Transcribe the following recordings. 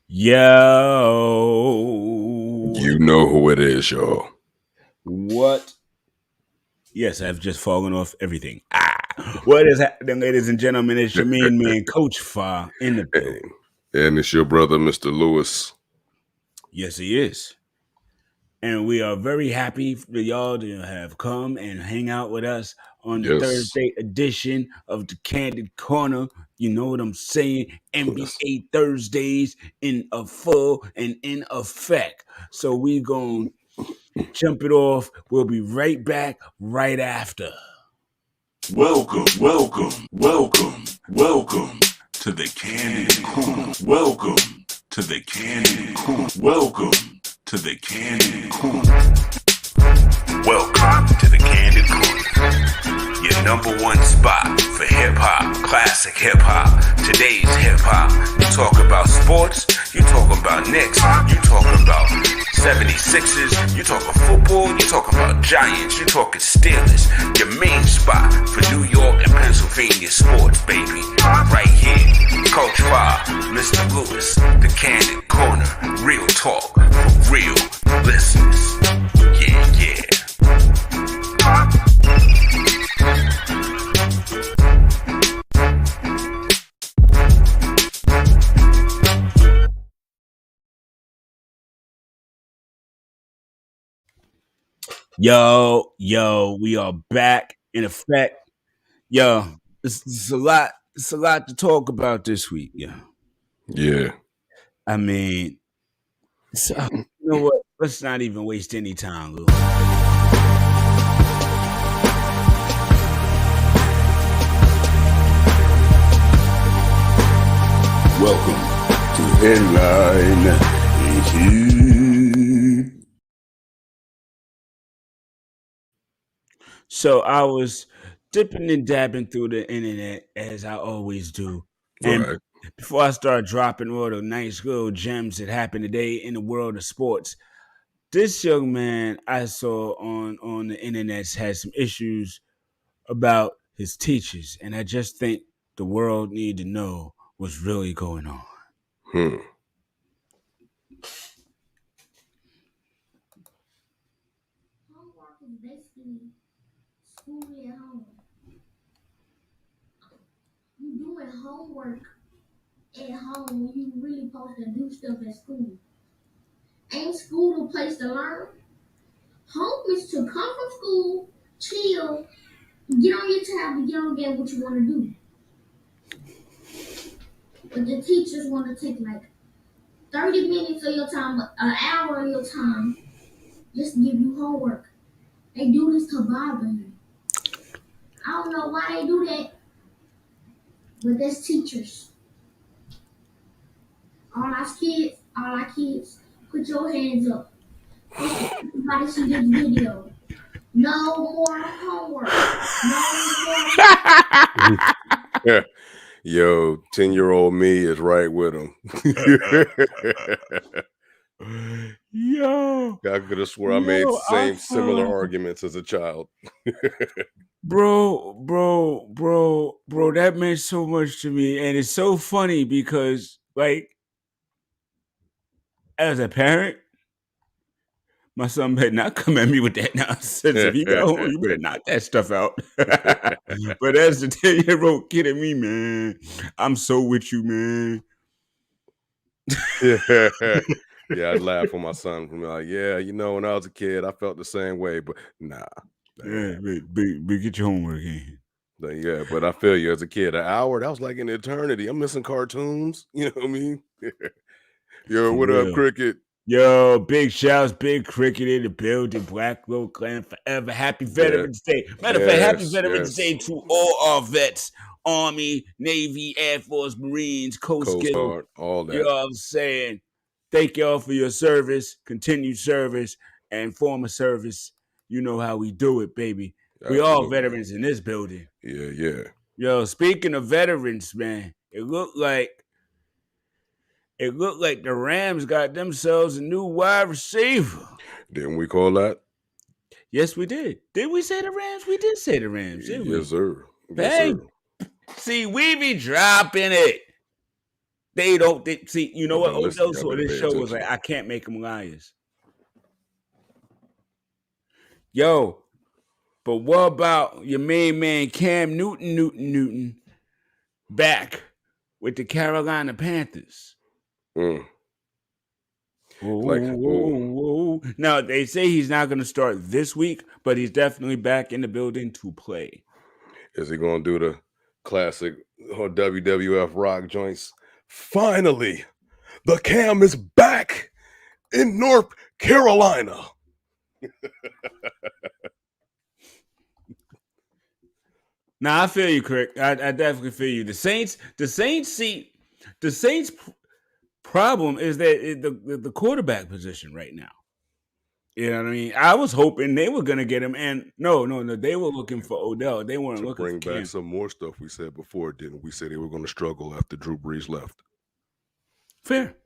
Yo, You know who it is, y'all. what? Yes, I've just fallen off everything. What is happening, ladies and gentlemen? It's your main man, Coach Fah, in the building. And it's your brother, Mr. Lewis. Yes, he is. And we are very happy for y'all to have come and hang out with us on the Yes. Thursday edition of the Candid Corner. You know what I'm saying? Yes. NBA Thursdays in a full and in effect. So we going to jump it off. We'll be right back right after. Welcome to the Candid Corner. Welcome to the Candid Corner. Welcome to the Candid Corner. Welcome to the Candid Corner. Your number one spot for hip hop, classic hip hop, today's hip hop. You talk about sports, you talking about Knicks, you talking about 76ers, you talking football, you talking about Giants, you talking Steelers. Your main spot for New York and Pennsylvania sports, baby. Right here. Coach Fah, Mr. Lewis, the Candid Corner. Real talk for real listeners. Yeah. Yo, we are back in effect. Yo, it's a lot. It's a lot to talk about this week. Yeah, Yeah. I mean, so, you know what? Let's not even waste any time, Lou. Welcome to Headline Heat. So I was dipping and dabbing through the internet as I always do, and Right. before I start dropping all the nice little gems that happened today in the world of sports, this young man I saw on the internet had some issues about his teachers, and I just think the world need to know what's really going on. Hmm. Homework is basically school at home. You doing homework at home when you really supposed to do stuff at school. Ain't school a place to learn? Home is to come from school, chill, get on your tablet, get on get what you want to do. But the teachers want to take like 30 minutes of your time, an hour of your time, just to give you homework. They do this to bother you. I don't know why they do that, but that's teachers. All our kids, put your hands up. Everybody see this video. No more homework. No more. Yeah. Yo, 10-year-old me is right with him. Yo, I could have swore I made I similar found, arguments as a child. bro, that meant so much to me, and it's so funny because, like, as a parent, my son better not come at me with that nonsense. If he got home, you better knock that stuff out. But as the 10-year-old kid at me, man, I'm so with you, man. Yeah, I'd laugh when my son from like, yeah, when I was a kid, I felt the same way, but nah. Yeah, but get your homework in. Yeah, but I feel you as a kid. An hour, that was like an eternity. I'm missing cartoons. You know what I mean? Yo, For what up, real. Cricket? Yo, big shouts, big cricket in the building, Black Little Clan forever. Happy Yeah. Veterans Day. Matter of fact, happy Yes, Veterans yes. Day to all our vets, Army, Navy, Air Force, Marines, Coast Coast Guard. Guard, all You that. know what I'm saying? Thank y'all for your service, continued service, and former service. You know how we do it, baby. We all Absolutely. veterans in this building. Yeah. Yo, speaking of veterans, man, it looked like the Rams got themselves a new wide receiver. Didn't we call that? Yes, we did. Did we say the Rams? We did say the Rams, didn't Yes, we? sir. Yes, Hey, sir. see, we be dropping it. They don't. See, you know Y'all what? better listen. Odell Y'all saw better this pay show was attention. like, I can't make them liars. Yo, but what about your main man Cam Newton back with the Carolina Panthers? Mm. Like, Oh, now they say he's not going to start this week, but he's definitely back in the building to play. is he going to do the classic WWF rock joints? Finally, the Cam is back in North Carolina. Now I feel you, Crick. I definitely feel you. The Saints problem is that the quarterback position right now. You know what I mean? I was hoping they were gonna get him, and no, they were looking for Odell. They weren't To looking for bring back Cam. some more stuff we said before, didn't we? Say they were going to struggle after Drew Brees left. Fair,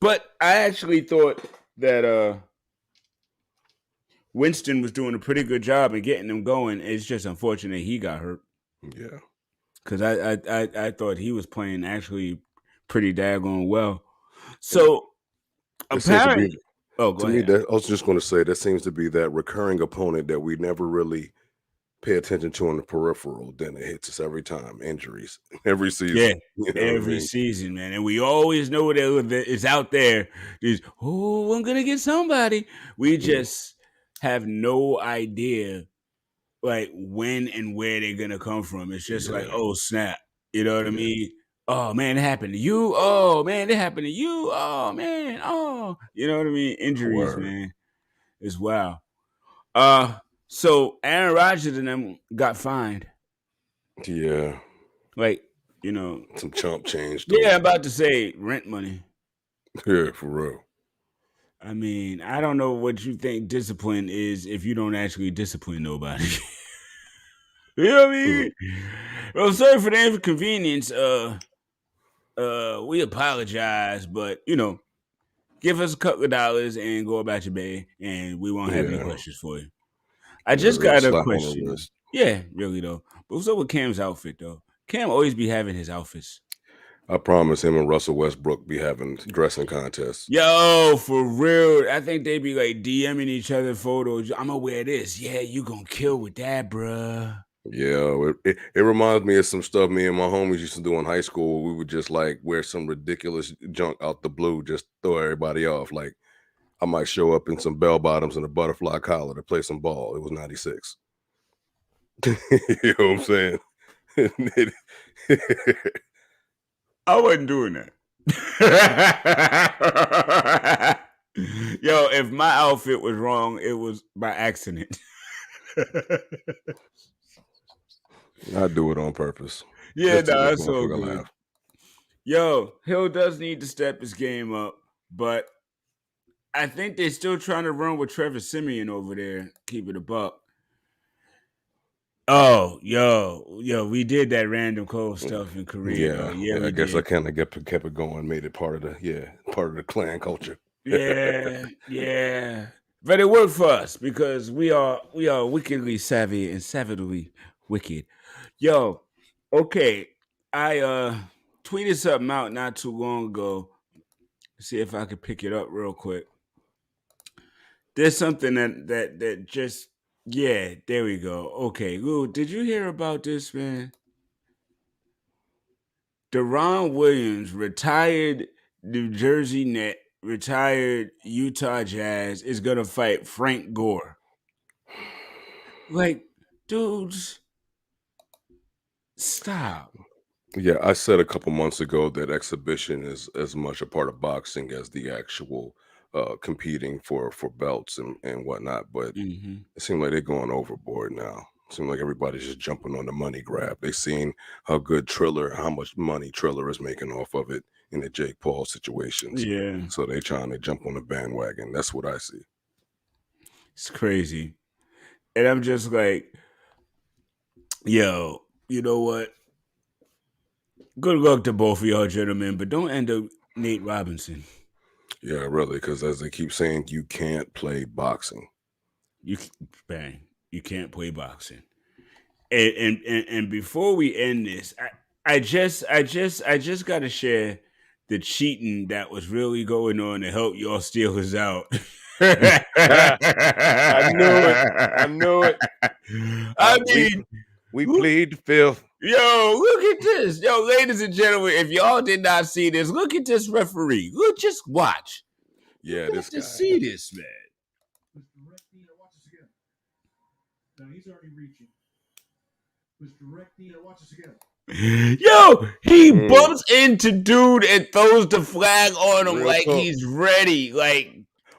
but I actually thought that Winston was doing a pretty good job in getting them going. It's just unfortunate he got hurt. Yeah, Because I thought he was playing actually pretty daggone well. So it seems to be. apparently, oh, go To me, ahead. that I was just going to say that seems to be that recurring opponent that we never really pay attention to on the peripheral. Then it hits us every time. Injuries every season. Yeah, You know what I every mean? season, man, and we always know that it's out there. Is I'm gonna get somebody. We just have no idea, like when and where they're gonna come from. It's just like, Yeah. oh snap, you know what I Yeah. mean? Oh man, it happened to you. Oh man, it happened to you. Oh man, oh, you know what I mean? Injuries, Word. man, is wow. So Aaron Rodgers and them got fined. Yeah. Like, you know, Some chump change yeah, though. I'm about to say rent money. Yeah, for real. I mean, I don't know what you think discipline is if you don't actually discipline nobody. You know what I mean? Well, sorry for the inconvenience. We apologize, but you know, give us a couple of dollars and go about your day, and we won't have any Yeah. questions for you. I Yeah, just real got a slap on the question. wrist. Yeah, really though. But what's up with Cam's outfit though? Cam always be having his outfits. I promise him and Russell Westbrook be having dressing contests. Yo, for real. I think they be like DMing each other photos. I'm gonna wear this. Yeah, you gonna kill with that, bruh. Yeah, it reminds me of some stuff me and my homies used to do in high school. We would just like wear some ridiculous junk out the blue, just throw everybody off. Like I might show up in some bell bottoms and a butterfly collar to play some ball. It was 96. You know what I'm saying? I wasn't doing that. Yo, if my outfit was wrong, it was by accident. I do it on purpose. Yeah, Just to no, make that's all motherfucker good. laugh. Yo, Hill does need to step his game up, but I think they're still trying to run with Trevor Simeon over there. Keep it a buck. Oh, yo, we did that random cold stuff in Korea, though. Yeah, I we guess I did. kind of kept it going, made it part of the clan culture. Yeah. But it worked for us because we are wickedly savvy and savagely wicked. Yo, okay. I tweeted something out not too long ago. See if I could pick it up real quick. There's something that just there we go. Okay, Lou, did you hear about this, man? Deron Williams, retired New Jersey Net, retired Utah Jazz, is gonna fight Frank Gore. Like, dudes, stop. Yeah, I said a couple months ago that exhibition is as much a part of boxing as the actual competing for belts and whatnot. But Mm-hmm. it seems like they're going overboard now. It seems like everybody's just jumping on the money grab. They seen how much money Triller is making off of it in the Jake Paul situations. Yeah, So they trying to jump on the bandwagon. That's what I see. it's crazy. And I'm just like, yo, you know what? Good luck to both of y'all gentlemen, but don't end up Nate Robinson. Yeah, really, because as they keep saying, you can't play boxing. You can't play boxing. And before we end this, I just got to share the cheating that was really going on to help y'all Steelers out. I knew it. I knew it. I mean, we plead fifth. yo, look at this. Yo, ladies and gentlemen, if y'all did not see this, look at this referee. Look, just watch. Yeah, this guy. To see this, man. Watch this again. Now he's already reaching. Watch this again. Yo, he bumps into dude and throws the flag on him. Real like tough. He's ready. Like,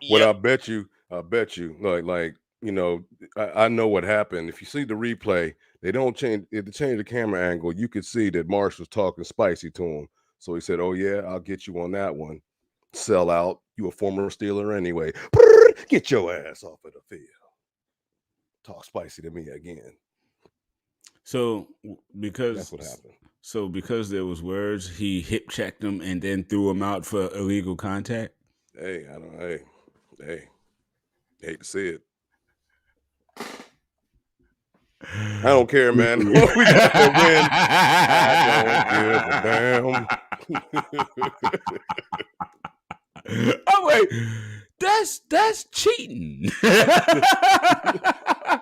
what I bet you, like, you know, I know what happened. If you see the replay, they don't change. If they change the camera angle, you could see that Marsh was talking spicy to him. So he said, "Oh yeah, I'll get you on that one. Sell out. You a former Steeler anyway. Get your ass off of the field. Talk spicy to me again." So because that's what happened. So because there was words, he hip checked him and then threw him out for illegal contact. Hey, hate to see it. I don't care, man. We got to win. I don't give a damn. I'm like, that's cheating.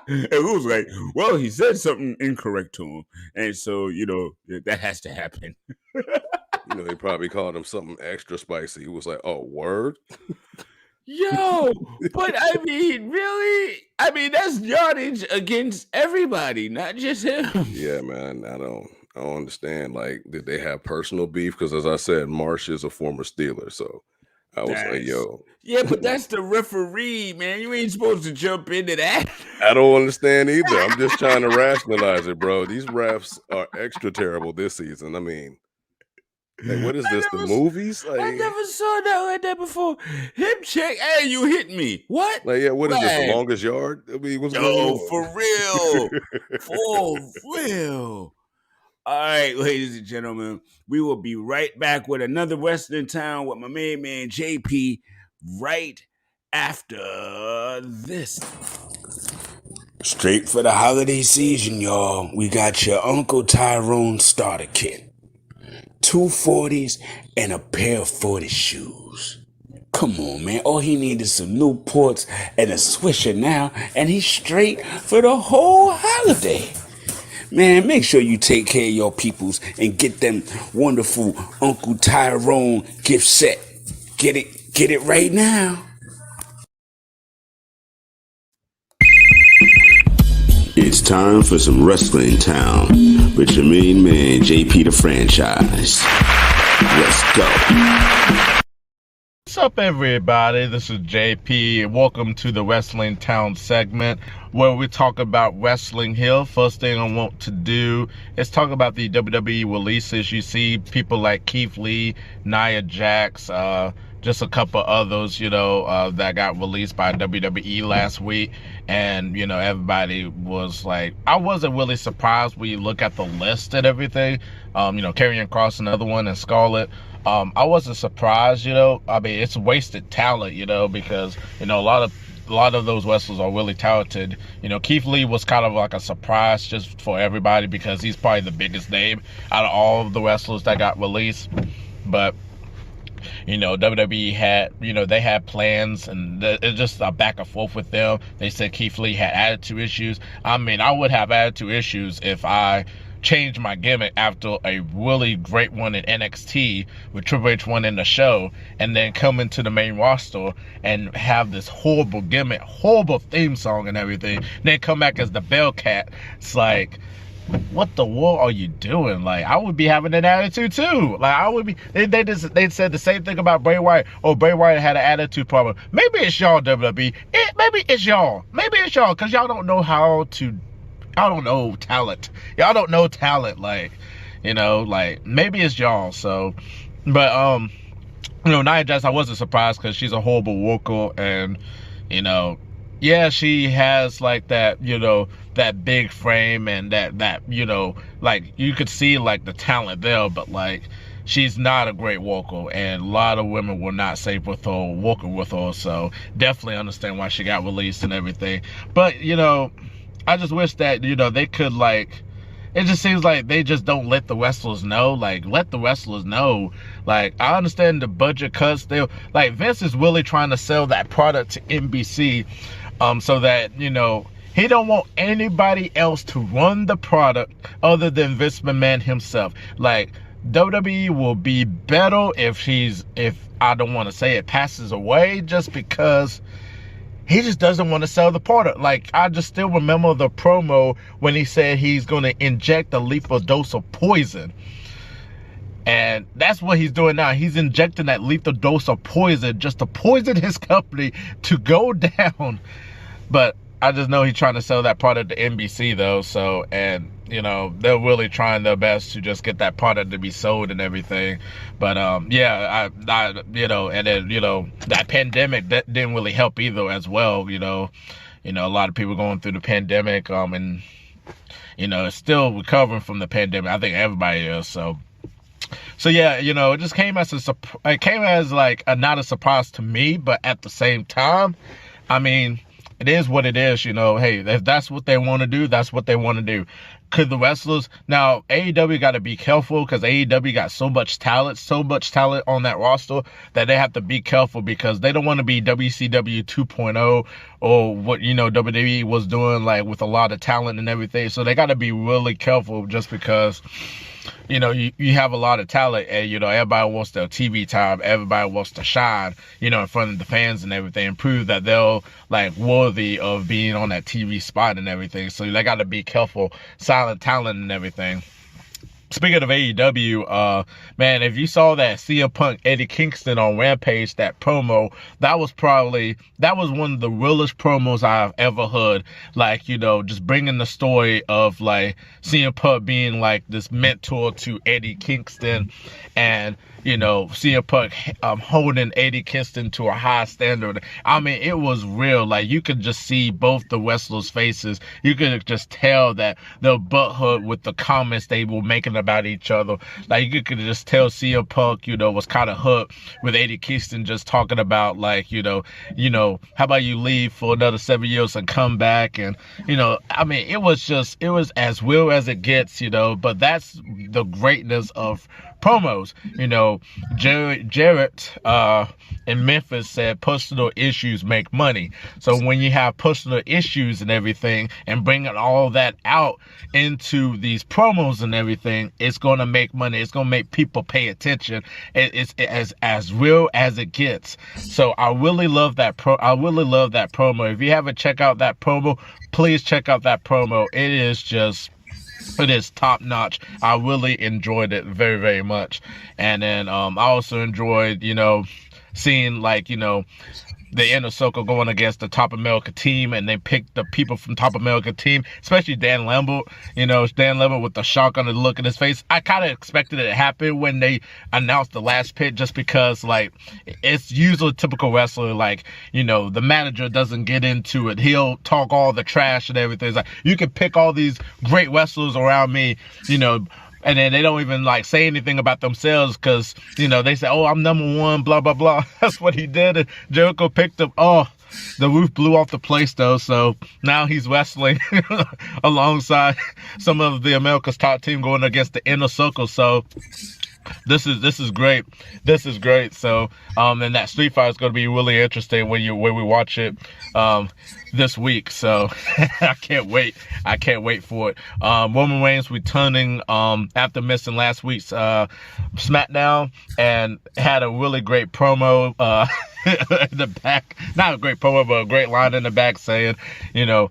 And who's like, well, he said something incorrect to him, and so you know that has to happen. You know, they probably called him something extra spicy. He was like, "Oh, word." Yo, but I mean, really? I mean, that's yardage against everybody, not just him. Yeah, man. I don't understand. Like, did they have personal beef? Because as I said, Marsh is a former Steeler, so I was like, yo. Yeah, but that's the referee, man. You ain't supposed to jump into that. I don't understand either. I'm just trying to rationalize it, bro. These refs are extra terrible this season. I mean, like, what is this? The movies? Like, I never saw that like that before. Hip check. Hey, you hit me. What? Like, yeah, what is this? The longest yard? I mean, what's going on? For real. For real. All right, ladies and gentlemen, we will be right back with another Western Town with my main man JP right after this. Straight for the holiday season, y'all. We got your Uncle Tyrone starter kit. 2 40s and a pair of 40 shoes. Come on, man. All he needs is some Newports and a Swisher now, and he's straight for the whole holiday. Man, make sure you take care of your peoples and get them wonderful Uncle Tyrone gift set. Get it right now. It's time for some Wrestling Town with your main man, JP the Franchise. Let's go. What's up, everybody? This is JP, and welcome to the Wrestling Town segment where we talk about wrestling here. First thing I want to do is talk about the WWE releases. You see people like Keith Lee, Nia Jax, just a couple others, that got released by WWE last week. And, everybody was like, I wasn't really surprised when you look at the list and everything. Karrion Kross, another one, and Scarlett. I wasn't surprised, I mean, it's wasted talent, because, a lot of those wrestlers are really talented. Keith Lee was kind of like a surprise just for everybody because he's probably the biggest name out of all of the wrestlers that got released. But, WWE had, they had plans, and it's just a back and forth with them. They said Keith Lee had attitude issues. I mean, I would have attitude issues if I changed my gimmick after a really great one in NXT with Triple H winning the show, and then come into the main roster and have this horrible gimmick, horrible theme song and everything, then come back as the Bellcat. It's like, what the world are you doing? Like, I would be having an attitude too. Like, I would be. They said the same thing about Bray Wyatt. Oh, Bray Wyatt had an attitude problem. Maybe it's y'all, WWE. Maybe it's y'all. Because y'all don't know how to. Y'all don't know talent. Y'all don't know talent. Like, maybe it's y'all. So, but Nia Jax, I wasn't surprised because she's a horrible worker, and yeah, she has like that, that big frame and that like you could see like the talent there, but like she's not a great walker, and a lot of women were not safe with her, walking with her. So definitely understand why she got released and everything. But I just wish that they could like it just seems like they just don't let the wrestlers know. Like, let the wrestlers know. Like, I understand the budget cuts. They like Vince is really trying to sell that product to NBC, so that, you know, he don't want anybody else to run the product other than Vince McMahon himself. Like, WWE will be better if I don't want to say it, passes away, just because he just doesn't want to sell the product. Like, I just still remember the promo when he said he's going to inject a lethal dose of poison. And that's what he's doing now. He's injecting that lethal dose of poison just to poison his company to go down. But I just know he's trying to sell that product to NBC, though. So, and, you know, they're really trying their best to just get that product to be sold and everything. But, yeah, I you know, and then, you know, that pandemic, that didn't really help either as well, you know. You know, a lot of people going through the pandemic, and, you know, it's still recovering from the pandemic. I think everybody is, so yeah, you know, it just came as like not a surprise to me, but at the same time, I mean, it is what it is, you know. Hey, if that's what they want to do, that's what they want to do. Could the wrestlers now, AEW got to be careful, because AEW got so much talent on that roster that they have to be careful, because they don't want to be WCW 2.0 or what, you know, WWE was doing, like, with a lot of talent and everything. So they got to be really careful, just because, you know, you have a lot of talent, and, you know, everybody wants their TV time, everybody wants to shine, you know, in front of the fans and everything, and prove that they're, like, worthy of being on that TV spot and everything. So they got to be careful, silent talent and everything. Speaking of AEW, man, if you saw that CM Punk Eddie Kingston on Rampage, that promo, that was one of the realest promos I've ever heard. Like, you know, just bringing the story of, like, CM Punk being, like, this mentor to Eddie Kingston, and, you know, CM Punk holding Eddie Kingston to a high standard. I mean, it was real. Like, you could just see both the wrestlers' faces. You could just tell that they're butthurt with the comments they were making about each other. Like, you could just tell CM Punk, you know, was kind of hurt with Eddie Kingston just talking about, like, you know, how about you leave for another 7 years and come back? And, you know, I mean, it was as real as it gets, you know. But that's the greatness of promos. You know, Jarrett in Memphis said personal issues make money. So when you have personal issues and everything, and bringing all that out into these promos and everything, it's going to make money. It's going to make people pay attention. It's as real as it gets. So I really love that promo. If you haven't checked out that promo, please check out that promo. It is top notch. I really enjoyed it very, very much. And then I also enjoyed, you know, seeing, like, you know, the Inner Circle going against the Top America team, and they picked the people from Top America team, especially Dan Lambert. You know, Dan Lambert with the shock on the look in his face. I kind of expected it to happen when they announced the last pick, just because, like, it's usually typical wrestler. Like, you know, the manager doesn't get into it. He'll talk all the trash and everything. It's like, you can pick all these great wrestlers around me, you know, and then they don't even, like, say anything about themselves, because, you know, they say, oh, I'm number one, blah, blah, blah. That's what he did. And Jericho picked him. Oh, the roof blew off the place, though. So now he's wrestling alongside some of the America's Top team going against the Inner Circle. So this is great. This is great. So, and that Street Fight is going to be really interesting when we watch it, this week. So I can't wait. I can't wait for it. Roman Reigns returning, after missing last week's, SmackDown, and had a really great promo, in the back. Not a great promo, but a great line in the back saying, you know,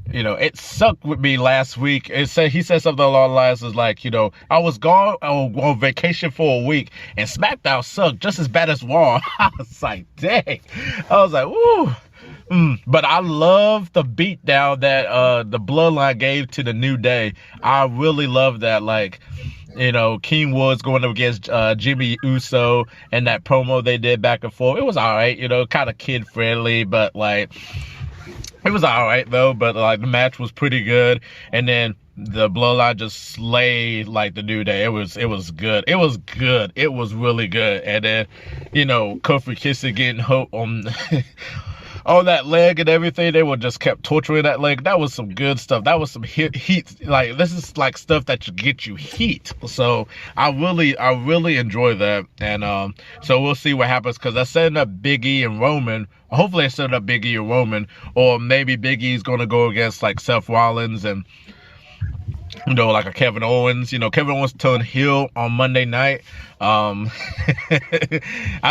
it sucked with me last week. He said something along the lines of, like, you know, I was gone on vacation for a week, and SmackDown sucked just as bad as Raw. I was like, dang. I was like, woo. But I love the beatdown that the Bloodline gave to the New Day. I really love that. Like, you know, King Woods going up against Jimmy Uso, and that promo they did back and forth. It was all right, you know, kind of kid friendly, but, like, it was all right, though. But, like, the match was pretty good. And then the Bloodline just slayed, like, the New Day. It was good. It was good. It was really good. And then, you know, Kofi Kingston getting hooked on on that leg and everything. They would just kept torturing that leg. That was some good stuff. That was some heat. Like, this is like stuff that should get you heat. So I really enjoy that. And so we'll see what happens, because they're setting up Big E and Roman. Hopefully they set up Big E and Roman, or maybe Big E's going to go against like Seth Rollins and, you know, like a Kevin Owens. You know, Kevin Owens turned heel on Monday night. I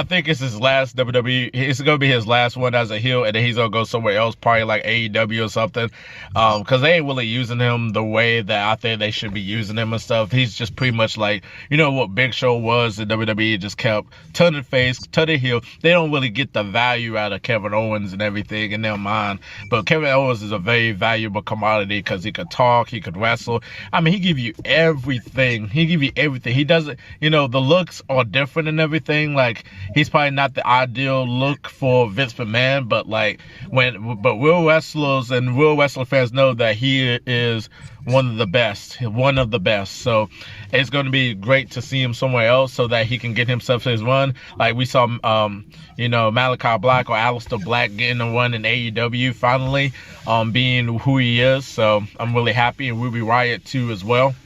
think it's his last WWE. It's gonna be his last one as a heel, and then he's gonna go somewhere else, probably like AEW or something. Because they ain't really using him the way that I think they should be using him and stuff. He's just pretty much like, you know what Big Show was in WWE, just kept turning face, turning heel. They don't really get the value out of Kevin Owens and everything in their mind. But Kevin Owens is a very valuable commodity because he could talk, he could wrestle. I mean, he give you everything. He doesn't, you know, the looks are different and everything. Like, he's probably not the ideal look for Vince McMahon, but like real wrestlers and real wrestling fans know that he is one of the best. So it's going to be great to see him somewhere else so that he can get himself his run. Like we saw, you know, Malachi Black or Aleister Black getting a run in AEW finally, being who he is. So I'm really happy, and Ruby Riott too as well.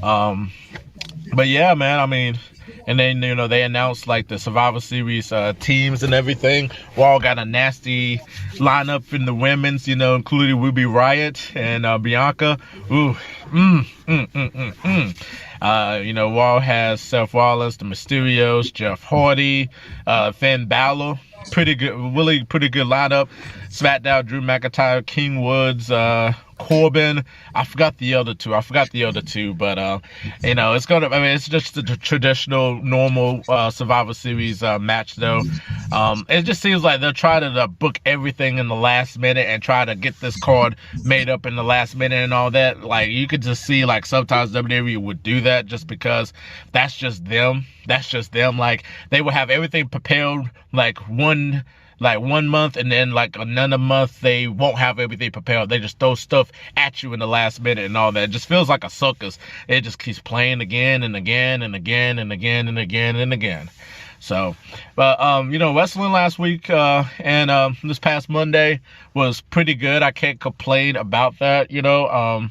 But yeah, man, I mean, and then, you know, they announced like the Survivor Series teams and everything. We all got a nasty lineup in the women's, you know, including Ruby Riott and Bianca. Ooh, you know, Raw has Seth Rollins, the Mysterios, Jeff Hardy, Finn Balor. Pretty good, really pretty good lineup. SmackDown, Drew McIntyre, King Woods, Corbin. I forgot the other two, but you know, it's just the traditional normal Survivor Series match though. It just seems like they're trying to book everything in the last minute and try to get this card made up in the last minute and all that. Like, you could just see, like, sometimes WWE would do that just because that's just them. Like, they would have everything prepared like one month, and then like another month they won't have everything prepared. They just throw stuff at you in the last minute and all that. It just feels like a circus. It just keeps playing again and again and again and again and again and again. So, but you know, wrestling last week and this past Monday was pretty good. I can't complain about that. You know,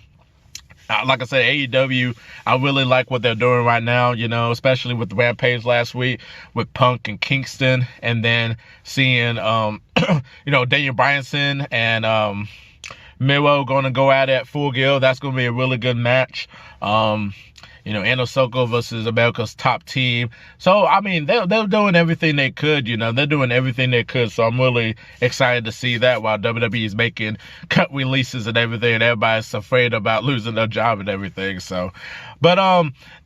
like I said, AEW, I really like what they're doing right now, you know, especially with Rampage last week with Punk and Kingston, and then seeing, you know, Daniel Bryanson and Miro going to go at it at Full Gear. That's going to be a really good match. You know, Eno Soko versus America's Top Team. So, I mean, they're doing everything they could, you know. They're doing everything they could. So, I'm really excited to see that while WWE is making cut releases and everything. And everybody's afraid about losing their job and everything. So, but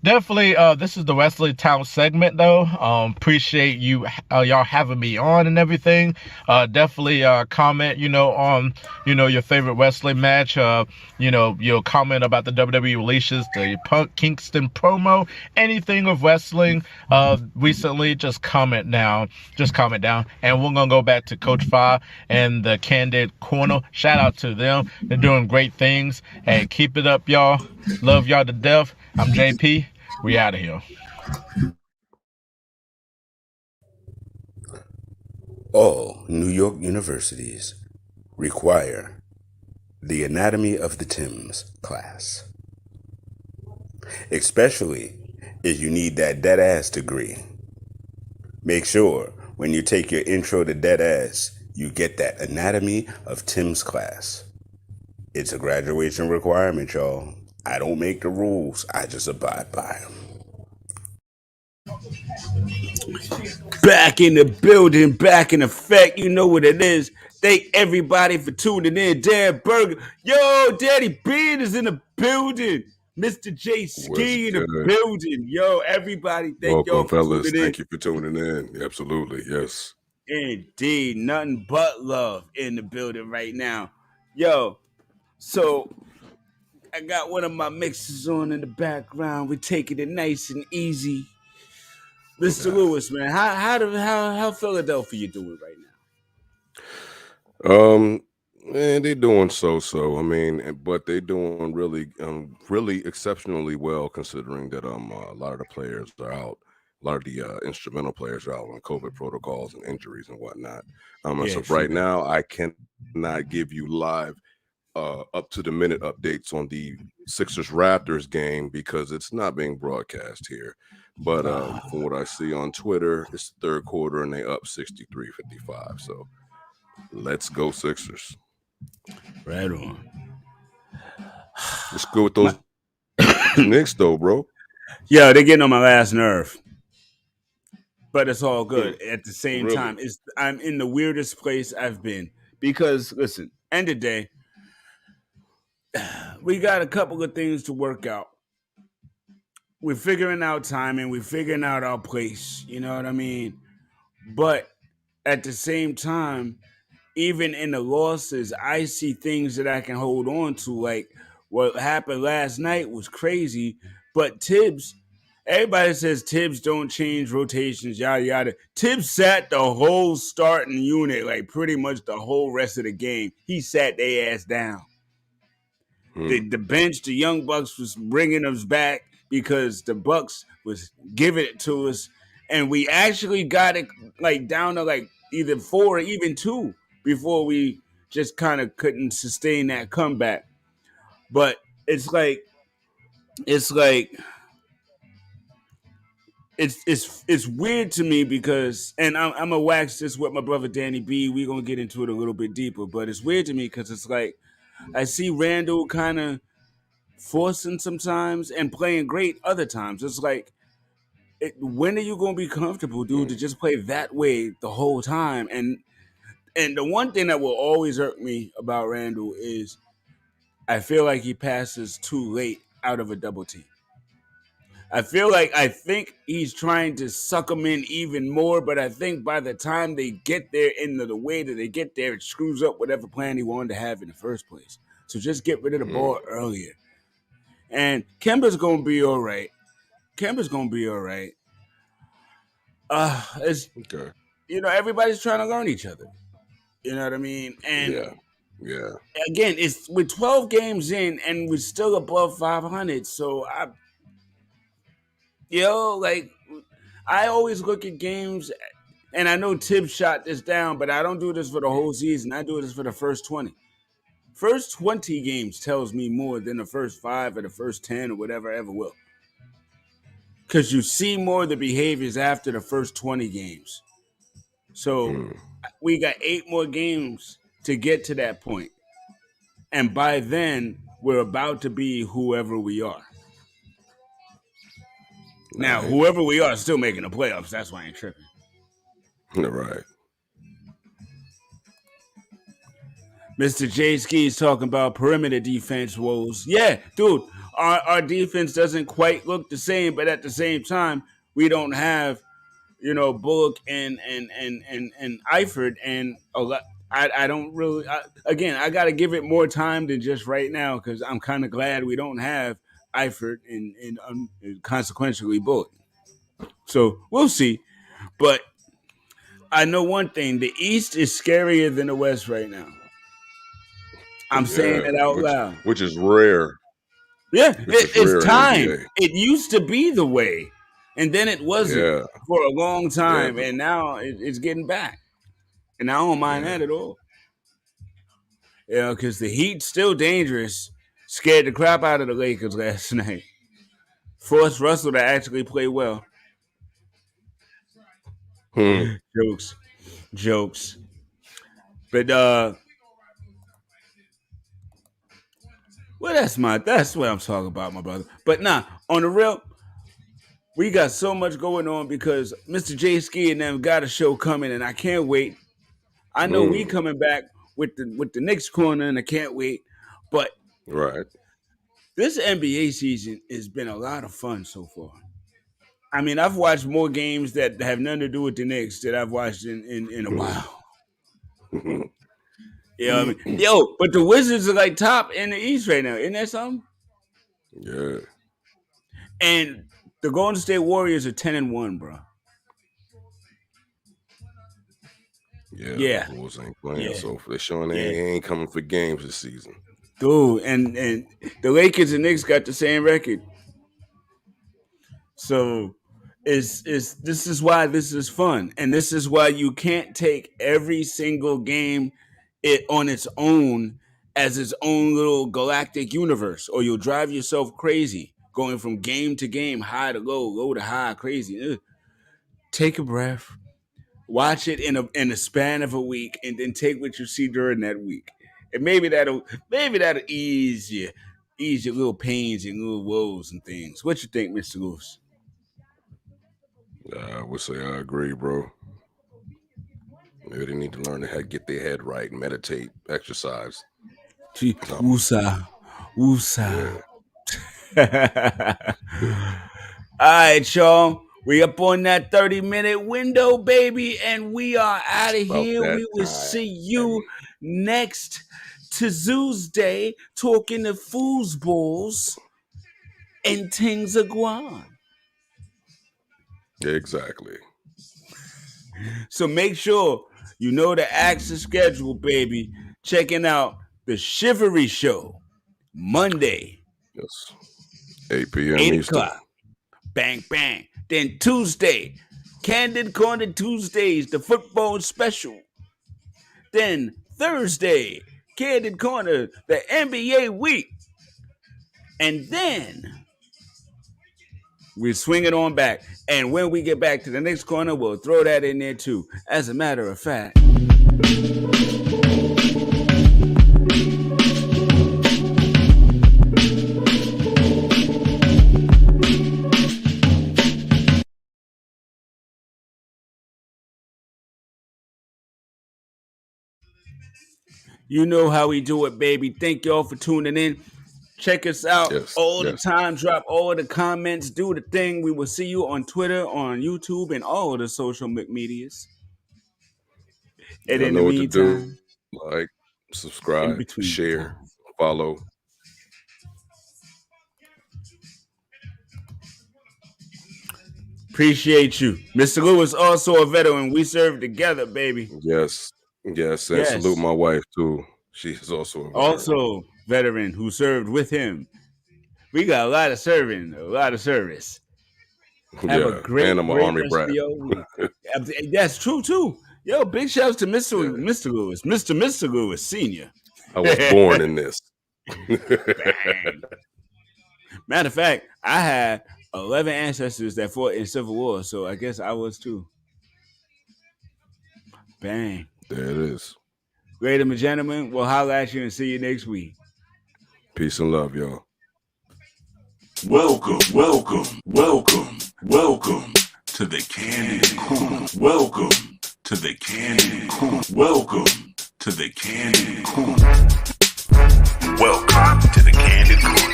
definitely, this is the Wrestling Town segment, though. Appreciate you, y'all having me on and everything. Definitely comment, you know, on, you know, your favorite wrestling match. You know, you'll comment about the WWE releases, the Punk Kingston promo, anything of wrestling recently, just comment down. And we're going to go back to Coach Fah and the Candid Corner. Shout out to them. They're doing great things. Hey, keep it up, y'all. Love y'all to death. I'm JP. We out of here. All New York universities require the Anatomy of the Timbs class, especially if you need that dead ass degree. Make sure when you take your intro to dead ass, you get that Anatomy of Timbs class. It's a graduation requirement, y'all. I don't make the rules, I just abide by them. Back in the building, back in effect. You know what it is. Thank everybody for tuning in. Dan Burger. Yo, Daddy Bean is in the building. Mr. J Ski in the building. Yo, everybody, thank y'all for fellas. tuning in. Thank you for tuning in. Absolutely, yes. Indeed, nothing but love in the building right now. Yo, so I got one of my mixes on in the background. We're taking it nice and easy. Mr. Lewis, man, how Philadelphia doing right now? Man, they doing so. I mean, but they doing really exceptionally well considering that a lot of the players are out. lot of the instrumental players are out on COVID protocols and injuries and whatnot. Yeah, So right now, I cannot give you live up to the minute updates on the Sixers Raptors game because it's not being broadcast here. But from what I see on Twitter, it's the third quarter and they up 63-55. So let's go Sixers. right on. Let's go with those Knicks though, bro. Yeah, they're getting on my last nerve. But it's all good. At the same Really? time, I'm in the weirdest place I've been. Because listen, end of the day, we got a couple of things to work out. We're figuring out timing, we're figuring out our place, you know what I mean? But at the same time, even in the losses, I see things that I can hold on to. Like what happened last night was crazy, but Tibbs, everybody says Tibbs don't change rotations, yada yada. Tibbs sat the whole starting unit, like pretty much the whole rest of the game. He sat their ass down. The bench, the Young Bucks was bringing us back because the Bucks was giving it to us, and we actually got it like down to like either 4 or even 2 before we just kind of couldn't sustain that comeback. But it's like it's weird to me because, and I'm gonna wax this with my brother Danny B. We're gonna get into it a little bit deeper, but it's weird to me because it's like I see Randall kind of forcing sometimes and playing great other times. It's like, when are you gonna be comfortable, dude, to just play that way the whole time? And the one thing that will always irk me about Randall is I feel like he passes too late out of a double team. I think he's trying to suck them in even more, but I think by the time they get there, in the way that they get there, it screws up whatever plan he wanted to have in the first place. So just get rid of the ball earlier. And Kemba's gonna be all right. It's Okay. everybody's trying to learn each other. You know what I mean? And Yeah. again, it's we're 12 games in and we're still above 500. So I always look at games, and I know Tibbs shot this down, but I don't do this for the whole season. I do this for the first 20. First 20 games tells me more than the first 5 or the first 10 or whatever ever will. Because you see more of the behaviors after the first 20 games. So we got 8 more games to get to that point. And by then, we're about to be whoever we are. Now, whoever we are is still making the playoffs. That's why I ain't tripping. Right. Mr. J Ski's talking about perimeter defense woes. Yeah, dude, our defense doesn't quite look the same, but at the same time, we don't have, Bullock and Eifert, and a lot. I don't really. I got to give it more time than just right now because I'm kind of glad we don't have Eifert and consequentially Bullock. So we'll see, but I know one thing: the East is scarier than the West right now. I'm saying it out loud. Which is rare. Yeah, it's rare time. NBA. It used to be the way, and then it wasn't for a long time, and now it's getting back. And I don't mind that at all. Because the Heat's still dangerous. Scared the crap out of the Lakers last night. Forced Russell to actually play well. Jokes. But well, that's what I'm talking about, my brother. But nah, on the real, we got so much going on because Mr. J Ski and them got a show coming, and I can't wait. I know we coming back with the Knicks corner, and I can't wait. But this NBA season has been a lot of fun so far. I mean, I've watched more games that have nothing to do with the Knicks that I've watched in a while. I mean? But the Wizards are like top in the East right now. Isn't that something? Yeah. And the Golden State Warriors are 10-1, bro. Yeah. The Bulls ain't playing, so they're showing they ain't coming for games this season. Dude, and the Lakers and Knicks got the same record. So is this is why this is fun, and this is why you can't take every single game it on its own as its own little galactic universe, or you'll drive yourself crazy going from game to game, high to low, low to high, crazy. Ugh. Take a breath, watch it in a span of a week, and then take what you see during that week, and maybe that'll ease your little pains and little woes and things. What you think, Mr. Lewis? I would say I agree, bro. Maybe they need to learn how to get their head right, meditate, exercise. Woosah. Yeah. All right, y'all. We up on that 30-minute window, baby, and we are out of About here. that We will time. see you next Tuesday talking the foosballs and things of guan. Exactly. So make sure you know the access schedule, baby. Checking out the Chivalry Show Monday, Yes. 8 p.m. 8 Eastern. o'clock. Bang, bang. Then Tuesday, Candid Corner Tuesdays, the football special. Then Thursday, Candid Corner, the NBA week. And then we swing it on back. And when we get back to the next corner, we'll throw that in there too. As a matter of fact, you know how we do it, baby. Thank y'all for tuning in. Check us out all the time. Drop all the comments. Do the thing. We will see you on Twitter, on YouTube, and all of the social medias. And Y'all in know the what to do. meantime, Like, subscribe, between share, time. follow. Appreciate you. Mr. Lewis, also a veteran. We served together, baby. Yes. Yes. And salute my wife, too. She's also a veteran. Also veteran who served with him. We got a lot of serving, a lot of service. Have a great, and I'm an Army brat. That's true, too. Yo, big shouts to Mr. Lewis, Mr. Lewis Sr. I was born in this. Matter of fact, I had 11 ancestors that fought in Civil War, so I guess I was too. Bang. There it is. Ladies and gentlemen, we'll holler at you and see you next week. Peace and love, y'all. Welcome to the Candid Corner. Welcome to the Candid Corner. Welcome to the Candid Corner. Welcome to the Candid Corner.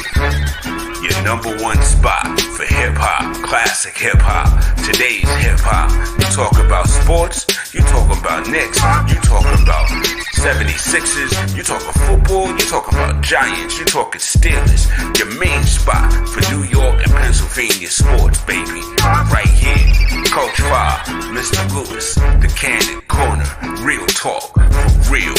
Your number one spot for hip-hop, classic hip-hop, today's hip-hop. You talk about sports, you talk about Knicks, you talk about 76ers, you talking football, you talking about Giants, you talking Steelers. Your main spot for New York and Pennsylvania sports, baby. Right here, Coach Fah, Mr. Lewis, the Candid Corner. Real talk for real